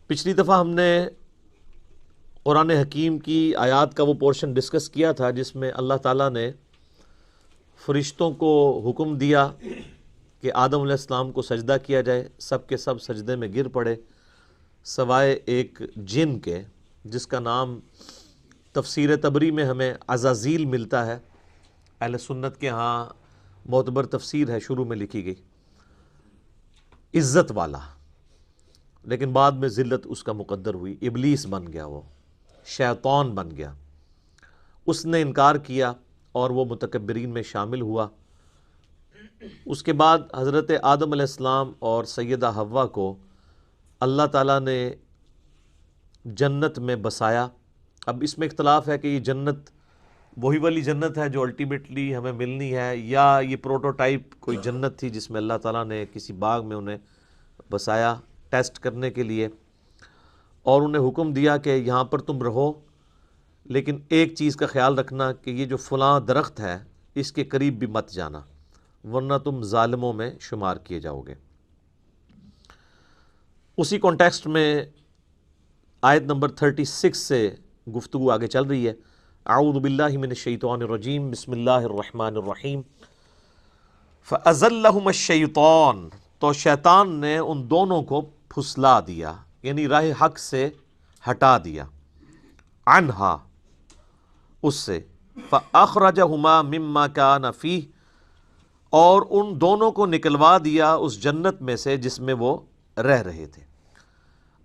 پچھلی دفعہ ہم نے قرآن حکیم کی آیات کا وہ پورشن ڈسکس کیا تھا جس میں اللہ تعالیٰ نے فرشتوں کو حکم دیا کہ آدم علیہ السلام کو سجدہ کیا جائے. سب کے سب سجدے میں گر پڑے سوائے ایک جن کے جس کا نام تفسیر تبری میں ہمیں عزازیل ملتا ہے. اہل سنت کے ہاں معتبر تفسیر ہے، شروع میں لکھی گئی، عزت والا، لیکن بعد میں ذلت اس کا مقدر ہوئی. ابلیس بن گیا، وہ شیطان بن گیا. اس نے انکار کیا اور وہ متکبرین میں شامل ہوا. اس کے بعد حضرت آدم علیہ السلام اور سیدہ حوا کو اللہ تعالیٰ نے جنت میں بسایا. اب اس میں اختلاف ہے کہ یہ جنت وہی والی جنت ہے جو الٹیمیٹلی ہمیں ملنی ہے، یا یہ پروٹوٹائپ کوئی جنت تھی جس میں اللہ تعالیٰ نے کسی باغ میں انہیں بسایا ٹیسٹ کرنے کے لیے، اور انہیں حکم دیا کہ یہاں پر تم رہو، لیکن ایک چیز کا خیال رکھنا کہ یہ جو فلاں درخت ہے اس کے قریب بھی مت جانا ورنہ تم ظالموں میں شمار کیے جاؤ گے. اسی کانٹیکسٹ میں آیت نمبر 36 سے گفتگو آگے چل رہی ہے. اعوذ باللہ من الشیطان الرجیم، بسم اللہ الرحمن الرحیم. فَأَزَلَّهُمَ الشَّيْطَانُ، تو شیطان نے ان دونوں کو پھسلا دیا، یعنی راہ حق سے ہٹا دیا، عنہا، اس سے، فَأَخْرَجَهُمَا مِمَّا كَانَ فِيهِ، اور ان دونوں کو نکلوا دیا اس جنت میں سے جس میں وہ رہ رہے تھے.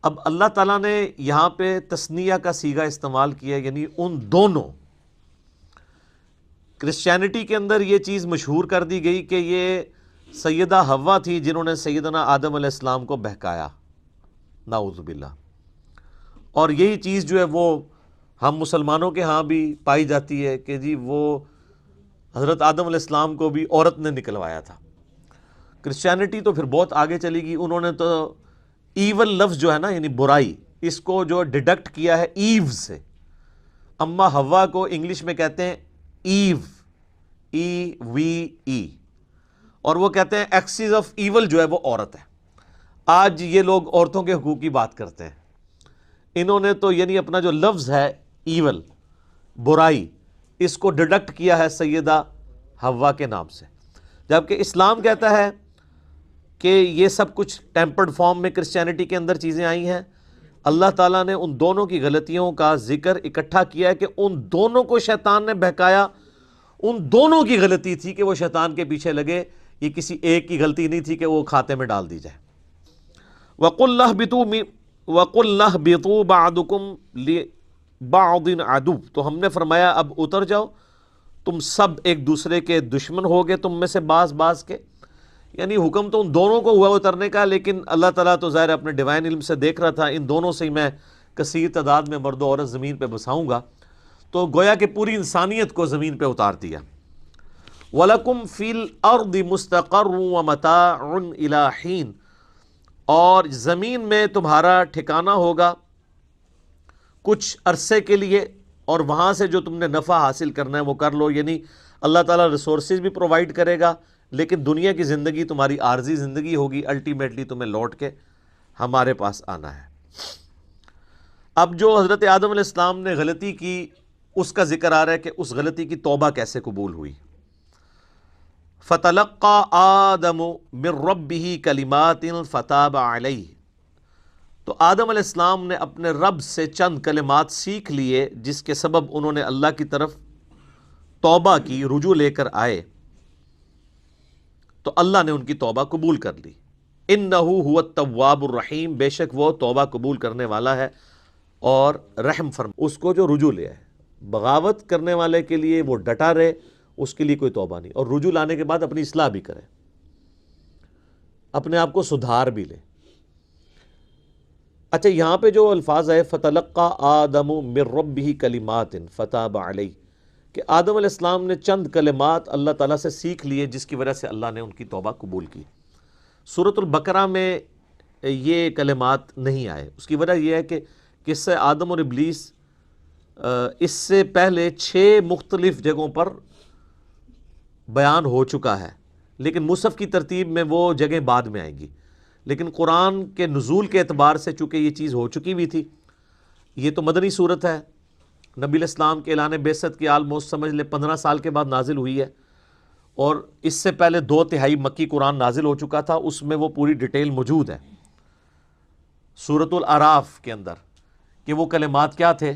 اب اللہ تعالیٰ نے یہاں پہ تثنیہ کا صیغہ استعمال کیا، یعنی ان دونوں. کرسچینٹی کے اندر یہ چیز مشہور کر دی گئی کہ یہ سیدہ حوا تھی جنہوں نے سیدنا آدم علیہ السلام کو بہکایا، نعوذ باللہ. اور یہی چیز جو ہے وہ ہم مسلمانوں کے ہاں بھی پائی جاتی ہے کہ جی وہ حضرت آدم علیہ السلام کو بھی عورت نے نکلوایا تھا. کرسچینٹی تو پھر بہت آگے چلی گئی، انہوں نے تو ایول لفظ جو ہے نا، یعنی برائی، اس کو جو ڈیڈکٹ کیا ہے ایو سے. اما حوا کو انگلش میں کہتے ہیں ایو، EVE، اور وہ کہتے ہیں ایکسس آف ایول جو ہے وہ عورت ہے. آج یہ لوگ عورتوں کے حقوق کی بات کرتے ہیں. انہوں نے تو یعنی اپنا جو لفظ ہے ایول، برائی، اس کو ڈیڈکٹ کیا ہے سیدہ حوا کے نام سے، جبکہ اسلام کہتا ہے کہ یہ سب کچھ ٹیمپرڈ فارم میں کرسچینٹی کے اندر چیزیں آئی ہیں. اللہ تعالیٰ نے ان دونوں کی غلطیوں کا ذکر اکٹھا کیا ہے کہ ان دونوں کو شیطان نے بہکایا. ان دونوں کی غلطی تھی کہ وہ شیطان کے پیچھے لگے، یہ کسی ایک کی غلطی نہیں تھی کہ وہ کھاتے میں ڈال دی جائے. وَقُلْ اهْبِطُوا بَعْضُكُمْ لِبَعْضٍ عَدُوٌّ، تو ہم نے فرمایا اب اتر جاؤ، تم سب ایک دوسرے کے دشمن ہوگے، تم میں سے بعض کے. یعنی حکم تو ان دونوں کو ہوا اترنے کا، لیکن اللہ تعالیٰ تو ظاہر اپنے ڈیوائن علم سے دیکھ رہا تھا ان دونوں سے ہی میں کثیر تعداد میں مرد و عورت زمین پہ بساؤں گا، تو گویا کہ پوری انسانیت کو زمین پہ اتار دیا. وَلَكُمْ فِي الْأَرْضِ مُسْتَقَرٌّ وَمَتَاعٌ إِلَىٰ حِينٍ، اور زمین میں تمہارا ٹھکانہ ہوگا کچھ عرصے کے لیے، اور وہاں سے جو تم نے نفع حاصل کرنا ہے وہ کر لو. یعنی اللہ تعالیٰ ریسورسز بھی پرووائڈ کرے گا، لیکن دنیا کی زندگی تمہاری عارضی زندگی ہوگی، الٹیمیٹلی تمہیں لوٹ کے ہمارے پاس آنا ہے. اب جو حضرت آدم علیہ السلام نے غلطی کی اس کا ذکر آ رہا ہے کہ اس غلطی کی توبہ کیسے قبول ہوئی. فَتَلَقَّى آدَمُ مِن رَبِّهِ كَلِمَاتٍ فَتَابَ عَلَيْهِ، تو آدم علیہ السلام نے اپنے رب سے چند کلمات سیکھ لیے جس کے سبب انہوں نے اللہ کی طرف توبہ کی، رجوع لے کر آئے، تو اللہ نے ان کی توبہ قبول کر لی. اِنَّهُ هُوَ التَّوَّابُ الرَّحِيمُ، بے شک وہ توبہ قبول کرنے والا ہے اور رحم فرما. اس کو جو رجوع لے آئے، بغاوت کرنے والے کے لیے وہ ڈٹا رہے، اس کے لیے کوئی توبہ نہیں، اور رجوع لانے کے بعد اپنی اصلاح بھی کرے، اپنے آپ کو سدھار بھی لے. اچھا، یہاں پہ جو الفاظ ہے فَتَلَقَّى آدَمُ مِن رَبِّهِ كَلِمَاتٍ فَتَابَ عَلَيْهِ، کہ آدم علیہ السلام نے چند کلمات اللہ تعالیٰ سے سیکھ لیے جس کی وجہ سے اللہ نے ان کی توبہ قبول کی. سورۃ البقرہ میں یہ کلمات نہیں آئے. اس کی وجہ یہ ہے کہ قصہ آدم اور ابلیس اس سے پہلے 6 مختلف جگہوں پر بیان ہو چکا ہے، لیکن مصحف کی ترتیب میں وہ جگہیں بعد میں آئیں گی. لیکن قرآن کے نزول کے اعتبار سے چونکہ یہ چیز ہو چکی ہوئی تھی، یہ تو مدنی صورت ہے، نبی علیہ السلام کے اعلان بعثت کی آلموسٹ سمجھ لے 15 سال کے بعد نازل ہوئی ہے، اور اس سے پہلے 2/3 مکی قرآن نازل ہو چکا تھا، اس میں وہ پوری ڈیٹیل موجود ہے سورۃ الاعراف کے اندر کہ وہ کلمات کیا تھے،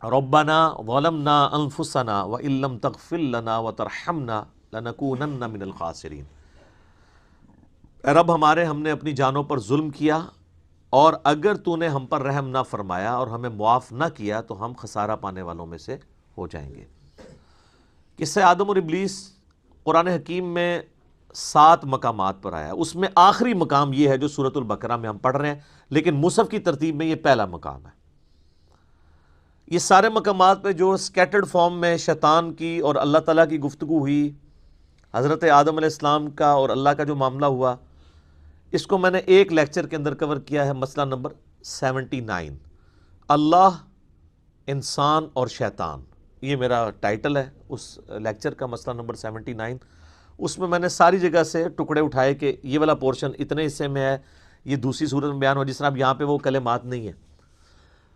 ربنا ظلمنا انفسنا وان لم تغفر لنا وترحمنا لنکونن من الخاسرین، اے رب ہمارے، ہم نے اپنی جانوں پر ظلم کیا، اور اگر تو نے ہم پر رحم نہ فرمایا اور ہمیں معاف نہ کیا تو ہم خسارہ پانے والوں میں سے ہو جائیں گے۔ قصہ آدم اور ابلیس قرآن حکیم میں 7 مقامات پر آیا ہے، اس میں آخری مقام یہ ہے جو سورۃ البقرہ میں ہم پڑھ رہے ہیں، لیکن مصحف کی ترتیب میں یہ پہلا مقام ہے۔ یہ سارے مقامات پہ جو سکیٹرڈ فارم میں شیطان کی اور اللہ تعالیٰ کی گفتگو ہوئی، حضرت آدم علیہ السلام کا اور اللہ کا جو معاملہ ہوا، اس کو میں نے ایک لیکچر کے اندر کور کیا ہے، مسئلہ نمبر 79، اللہ، انسان اور شیطان، یہ میرا ٹائٹل ہے اس لیکچر کا، مسئلہ نمبر 79۔ اس میں نے ساری جگہ سے ٹکڑے اٹھائے کہ یہ والا پورشن اتنے حصے میں ہے، یہ دوسری صورت میں بیان ہوا، جس طرح اب یہاں پہ وہ کلمات نہیں ہیں۔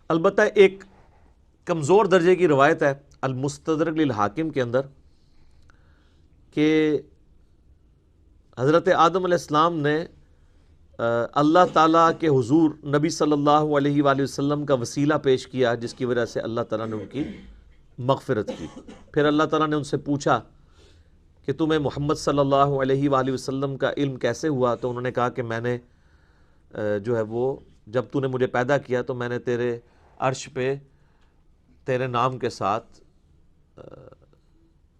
البتہ ایک کمزور درجے کی روایت ہے المستدرک للحاکم کے اندر کہ حضرت آدم علیہ السلام نے اللہ تعالیٰ کے حضور نبی صلی اللہ علیہ وآلہ وسلم کا وسیلہ پیش کیا، جس کی وجہ سے اللہ تعالیٰ نے ان کی مغفرت کی۔ پھر اللہ تعالیٰ نے ان سے پوچھا کہ تمہیں محمد صلی اللہ علیہ وآلہ وسلم کا علم کیسے ہوا؟ تو انہوں نے کہا کہ میں نے جو ہے وہ جب تو نے مجھے پیدا کیا تو میں نے تیرے عرش پہ تیرے نام کے ساتھ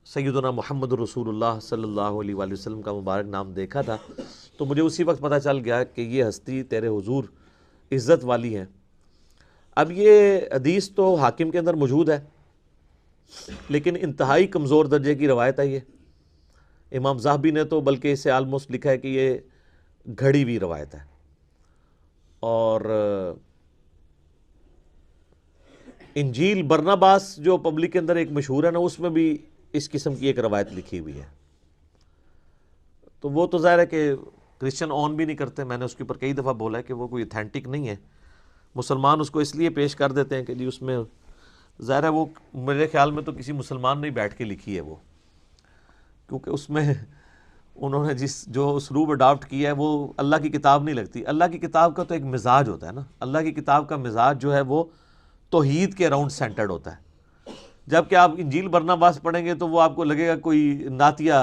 سیدنا محمد رسول اللہ صلی اللہ علیہ وآلہ وسلم کا مبارک نام دیکھا تھا، تو مجھے اسی وقت پتہ چل گیا کہ یہ ہستی تیرے حضور عزت والی ہیں۔ اب یہ حدیث تو حاکم کے اندر موجود ہے، لیکن انتہائی کمزور درجے کی روایت ہے۔ یہ امام ذہبی نے تو بلکہ اسے آلموسٹ لکھا ہے کہ یہ گھڑی ہوئی روایت ہے، اور انجیل برناباس جو پبلک کے اندر ایک مشہور ہے نا، اس میں بھی اس قسم کی ایک روایت لکھی ہوئی ہے۔ تو وہ تو ظاہر ہے کہ کرسچن آن بھی نہیں کرتے، میں نے اس کے اوپر کئی دفعہ بولا ہے کہ وہ کوئی اتھینٹک نہیں ہے، مسلمان اس کو اس لیے پیش کر دیتے ہیں کہ جی اس میں ظاہر ہے وہ میرے خیال میں تو کسی مسلمان نے بیٹھ کے لکھی ہے وہ، کیونکہ اس میں انہوں نے جو اسلوب اڈاپٹ کیا ہے وہ اللہ کی کتاب نہیں لگتی۔ اللہ کی کتاب کا تو ایک مزاج ہوتا ہے نا، اللہ کی کتاب کا مزاج جو ہے وہ توحید کے اراؤنڈ سینٹرڈ ہوتا ہے، جبکہ آپ انجیل برناباس پڑھیں گے تو وہ آپ کو لگے گا کوئی نعتیہ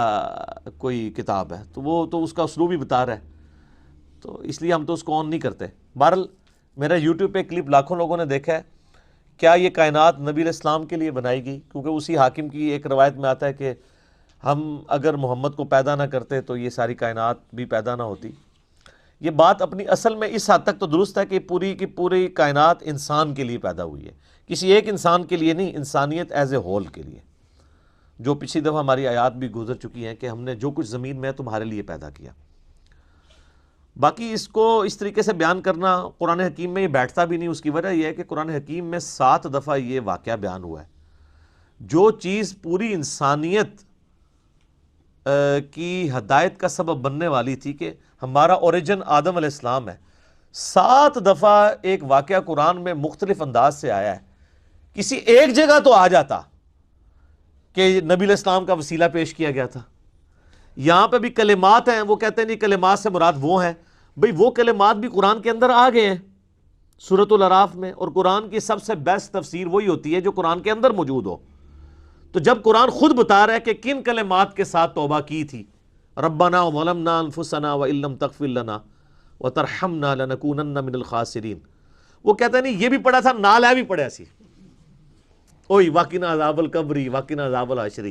کوئی کتاب ہے، تو وہ تو اس کا اسلوب ہی بتا رہا ہے، تو اس لیے ہم تو اس کو آن نہیں کرتے۔ بہرحال میرا یوٹیوب پہ کلپ لاکھوں لوگوں نے دیکھا ہے، کیا یہ کائنات نبی علیہ السلام کے لیے بنائی گئی؟ کیونکہ اسی حاکم کی ایک روایت میں آتا ہے کہ ہم اگر محمد کو پیدا نہ کرتے تو یہ ساری کائنات بھی پیدا نہ ہوتی۔ یہ بات اپنی اصل میں اس حد تک تو درست ہے کہ پوری کی پوری کائنات انسان کے لیے پیدا ہوئی ہے، کسی ایک انسان کے لیے نہیں، انسانیت ایز اے ہول کے لیے، جو پچھلی دفعہ ہماری آیات بھی گزر چکی ہیں کہ ہم نے جو کچھ زمین میں ہے تمہارے لیے پیدا کیا۔ باقی اس کو اس طریقے سے بیان کرنا قرآن حکیم میں یہ بیٹھتا بھی نہیں، اس کی وجہ یہ ہے کہ قرآن حکیم میں 7 دفعہ یہ واقعہ بیان ہوا ہے۔ جو چیز پوری انسانیت کی ہدایت کا سبب بننے والی تھی کہ ہمارا اوریجن آدم علیہ السلام ہے، 7 دفعہ ایک واقعہ قرآن میں مختلف انداز سے آیا ہے۔ کسی ایک جگہ تو آ جاتا کہ نبی علیہ السلام کا وسیلہ پیش کیا گیا تھا۔ یہاں پہ بھی کلمات ہیں، وہ کہتے ہیں نہیں کلمات سے مراد وہ ہیں، بھئی وہ کلمات بھی قرآن کے اندر آ گئے ہیں سورۃ الاعراف میں، اور قرآن کی سب سے بیسٹ تفسیر وہی ہوتی ہے جو قرآن کے اندر موجود ہو۔ تو جب قرآن خود بتا رہا ہے کہ کن کلمات کے ساتھ توبہ کی تھی، ربنا ظلمنا انفسنا وان لم تغفر لنا وترحمنا لنکونن من الخاسرین، وہ کہتا ہے نہیں یہ بھی پڑھا تھا، نال بھی پڑھا سی، اوئی وقنا عذاب القبر وقنا عذاب الحشر،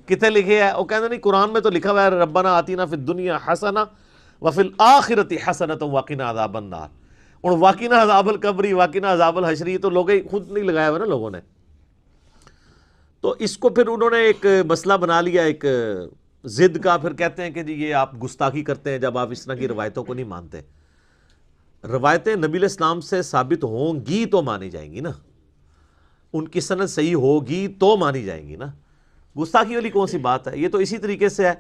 کتنے لکھے ہے؟ وہ کہتے نہیں قرآن میں تو لکھا ہوا ہے ربنا آتینا فی الدنیا حسنہ وفی الآخرۃ حسنۃ وقنا عذاب النار، اور وقنا عذاب القبر وقنا عذاب الحشر یہ تو لوگ خود نہیں لگایا ہوا نا لوگوں نے۔ تو اس کو پھر انہوں نے ایک مسئلہ بنا لیا، ایک ضد کا، پھر کہتے ہیں کہ جی یہ آپ گستاخی کرتے ہیں جب آپ اس طرح کی روایتوں کو نہیں مانتے۔ روایتیں نبی علیہ السلام سے ثابت ہوں گی تو مانی جائیں گی نا، ان کی سند صحیح ہوگی تو مانی جائیں گی نا، گستاخی والی کون سی بات ہے؟ یہ تو اسی طریقے سے ہے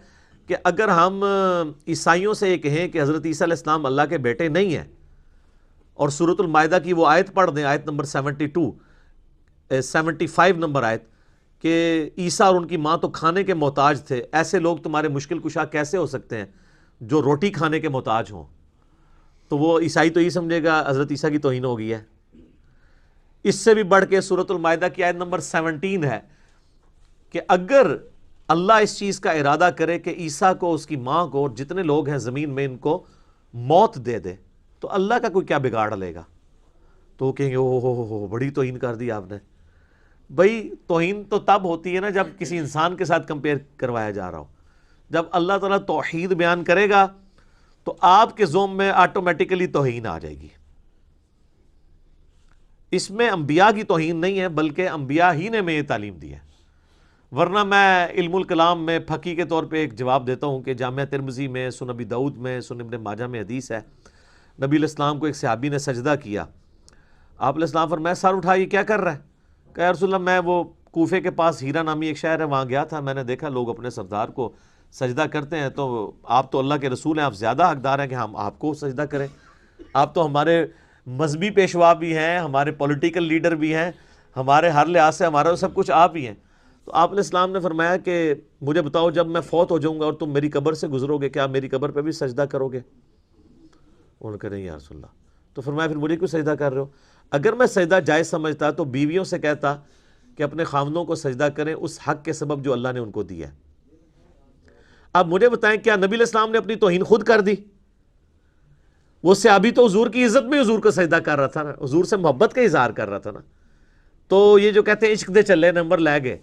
کہ اگر ہم عیسائیوں سے یہ کہیں کہ حضرت عیسیٰ علیہ السلام اللہ کے بیٹے نہیں ہیں، اور سورۃ المائدہ کی وہ آیت پڑھ دیں، آیت نمبر 75 نمبر آیت، کہ عیسیٰ اور ان کی ماں تو کھانے کے محتاج تھے، ایسے لوگ تمہارے مشکل کشا کیسے ہو سکتے ہیں جو روٹی کھانے کے محتاج ہوں؟ تو وہ عیسائی تو یہ سمجھے گا حضرت عیسیٰ کی توہین ہو گئی ہے۔ اس سے بھی بڑھ کے سورۃ المائدہ کی آیت نمبر 17 ہے کہ اگر اللہ اس چیز کا ارادہ کرے کہ عیسیٰ کو، اس کی ماں کو، جتنے لوگ ہیں زمین میں، ان کو موت دے دے، تو اللہ کا کوئی کیا بگاڑ لے گا؟ تو وہ کہیں گے او بڑی توہین کر دی آپ نے۔ بھئی توہین تو تب ہوتی ہے نا جب کسی انسان کے ساتھ کمپیئر کروایا جا رہا ہو۔ جب اللہ تعالیٰ توحید بیان کرے گا تو آپ کے ذوم میں آٹومیٹیکلی توہین آ جائے گی۔ اس میں انبیاء کی توہین نہیں ہے، بلکہ انبیاء ہی نے میں یہ تعلیم دی ہے۔ ورنہ میں علم الکلام میں فقی کے طور پہ ایک جواب دیتا ہوں کہ جامعہ ترمذی میں، سنن ابی داؤد میں، سنن ابن ماجہ میں حدیث ہے، نبی علیہ السلام کو ایک صحابی نے سجدہ کیا، آپ علیہ السلام فرمایا سر اٹھا، یہ کیا کر رہا ہے؟ کہا یا رسول اللہ میں وہ کوفے کے پاس ہیرا نامی ایک شہر ہے وہاں گیا تھا، میں نے دیکھا لوگ اپنے سردار کو سجدہ کرتے ہیں، تو آپ تو اللہ کے رسول ہیں، آپ زیادہ حقدار ہیں کہ ہم آپ کو سجدہ کریں، آپ تو ہمارے مذہبی پیشوا بھی ہیں، ہمارے پولیٹیکل لیڈر بھی ہیں، ہمارے ہر لحاظ سے ہمارا سب کچھ آپ ہی ہیں۔ تو آپ علیہ السلام نے فرمایا کہ مجھے بتاؤ جب میں فوت ہو جاؤں گا اور تم میری قبر سے گزرو گے، کیا میری قبر پہ بھی سجدہ کرو گے؟ انہوں نے کہا نہیں یا رسول اللہ۔ تو فرمایا پھر مجھے کیوں سجدہ کر رہے ہو؟ اگر میں سجدہ جائز سمجھتا تو بیویوں سے کہتا کہ اپنے خاوندوں کو سجدہ کریں اس حق کے سبب جو اللہ نے ان کو دیا ہے۔ اب مجھے بتائیں کیا نبی علیہ السلام نے اپنی توہین خود کر دی؟ وہ صحابی تو حضور کی عزت میں حضور کو سجدہ کر رہا تھا نا، حضور سے محبت کا اظہار کر رہا تھا نا۔ تو یہ جو کہتے ہیں عشق دے چلے نمبر لے گئے،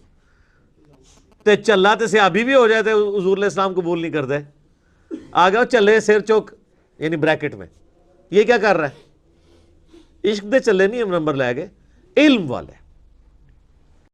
تے چلا تے صحابی بھی ہو جائے تے حضور علیہ السلام قبول نہیں کر دے، آگے چلے سیر چوک یعنی بریکٹ میں، یہ کیا کر رہا ہے؟ عشق دے چلے نہیں ہم نمبر لے گئے، علم والے